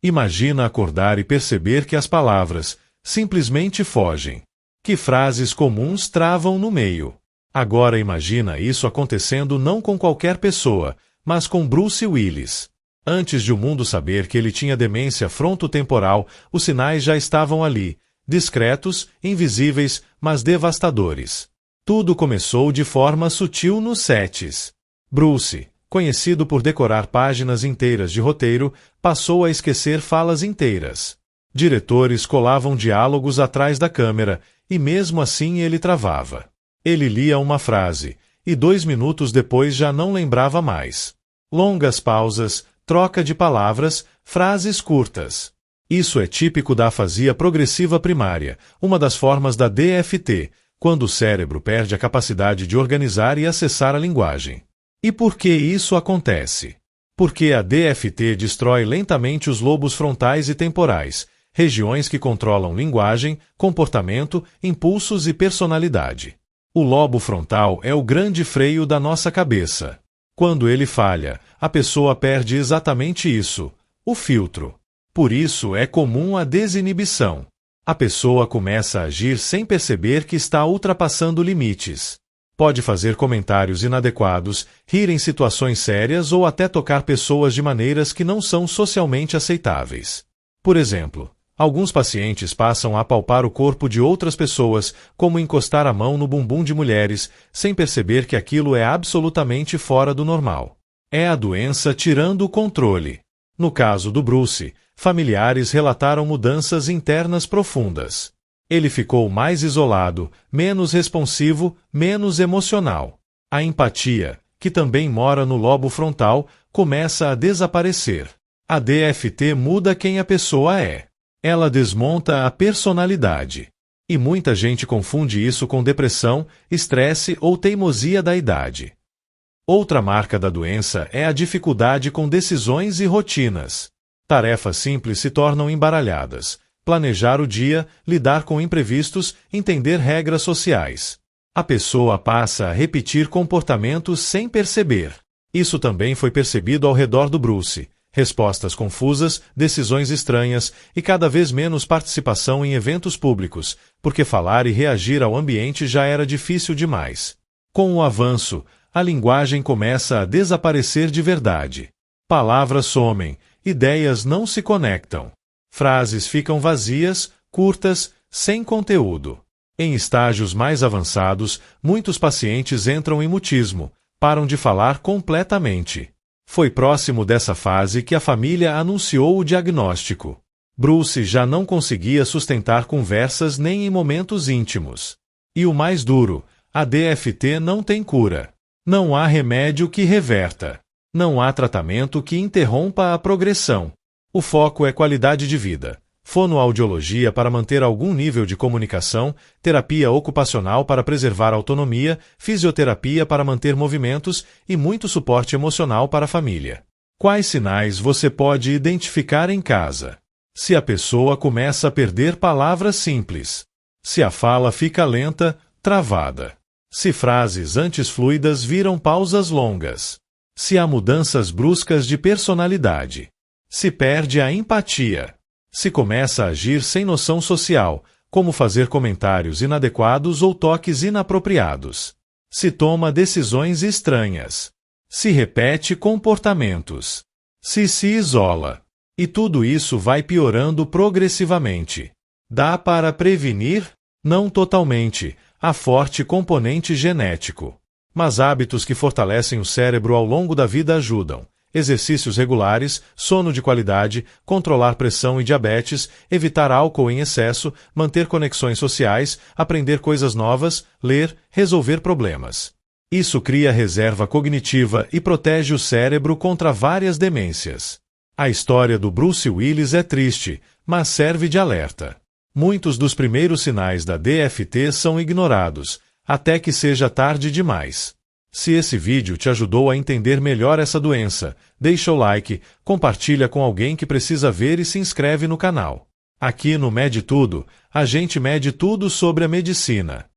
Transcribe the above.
Imagina acordar e perceber que as palavras simplesmente fogem. Que frases comuns travam no meio. Agora imagina isso acontecendo não com qualquer pessoa, mas com Bruce Willis. Antes de o mundo saber que ele tinha demência frontotemporal, os sinais já estavam ali, discretos, invisíveis, mas devastadores. Tudo começou de forma sutil nos sets. Bruce, conhecido por decorar páginas inteiras de roteiro, passou a esquecer falas inteiras. Diretores colavam diálogos atrás da câmera, e mesmo assim ele travava. Ele lia uma frase, e 2 minutos depois já não lembrava mais. Longas pausas, troca de palavras, frases curtas. Isso é típico da afasia progressiva primária, uma das formas da DFT, quando o cérebro perde a capacidade de organizar e acessar a linguagem. E por que isso acontece? Porque a DFT destrói lentamente os lobos frontais e temporais, regiões que controlam linguagem, comportamento, impulsos e personalidade. O lobo frontal é o grande freio da nossa cabeça. Quando ele falha, a pessoa perde exatamente isso, o filtro. Por isso é comum a desinibição. A pessoa começa a agir sem perceber que está ultrapassando limites. Pode fazer comentários inadequados, rir em situações sérias ou até tocar pessoas de maneiras que não são socialmente aceitáveis. Por exemplo, alguns pacientes passam a palpar o corpo de outras pessoas, como encostar a mão no bumbum de mulheres, sem perceber que aquilo é absolutamente fora do normal. É a doença tirando o controle. No caso do Bruce, familiares relataram mudanças internas profundas. Ele ficou mais isolado, menos responsivo, menos emocional. A empatia, que também mora no lobo frontal, começa a desaparecer. A DFT muda quem a pessoa é. Ela desmonta a personalidade. E muita gente confunde isso com depressão, estresse ou teimosia da idade. Outra marca da doença é a dificuldade com decisões e rotinas. Tarefas simples se tornam embaralhadas. Planejar o dia, lidar com imprevistos, entender regras sociais. A pessoa passa a repetir comportamentos sem perceber. Isso também foi percebido ao redor do Bruce. Respostas confusas, decisões estranhas e cada vez menos participação em eventos públicos, porque falar e reagir ao ambiente já era difícil demais. Com o avanço, a linguagem começa a desaparecer de verdade. Palavras somem, ideias não se conectam. Frases ficam vazias, curtas, sem conteúdo. Em estágios mais avançados, muitos pacientes entram em mutismo, param de falar completamente. Foi próximo dessa fase que a família anunciou o diagnóstico. Bruce já não conseguia sustentar conversas nem em momentos íntimos. E o mais duro, a DFT não tem cura. Não há remédio que reverta. Não há tratamento que interrompa a progressão. O foco é qualidade de vida. Fonoaudiologia para manter algum nível de comunicação, terapia ocupacional para preservar a autonomia, fisioterapia para manter movimentos e muito suporte emocional para a família. Quais sinais você pode identificar em casa? Se a pessoa começa a perder palavras simples. Se a fala fica lenta, travada. Se frases antes fluidas viram pausas longas. Se há mudanças bruscas de personalidade. Se perde a empatia. Se começa a agir sem noção social, como fazer comentários inadequados ou toques inapropriados. Se toma decisões estranhas. Se repete comportamentos. Se isola. E tudo isso vai piorando progressivamente. Dá para prevenir? Não totalmente. Há forte componente genético. Mas hábitos que fortalecem o cérebro ao longo da vida ajudam. Exercícios regulares, sono de qualidade, controlar pressão e diabetes, evitar álcool em excesso, manter conexões sociais, aprender coisas novas, ler, resolver problemas. Isso cria reserva cognitiva e protege o cérebro contra várias demências. A história do Bruce Willis é triste, mas serve de alerta. Muitos dos primeiros sinais da DFT são ignorados, até que seja tarde demais. Se esse vídeo te ajudou a entender melhor essa doença, deixa o like, compartilha com alguém que precisa ver e se inscreve no canal. Aqui no Mede Tudo, a gente mede tudo sobre a medicina.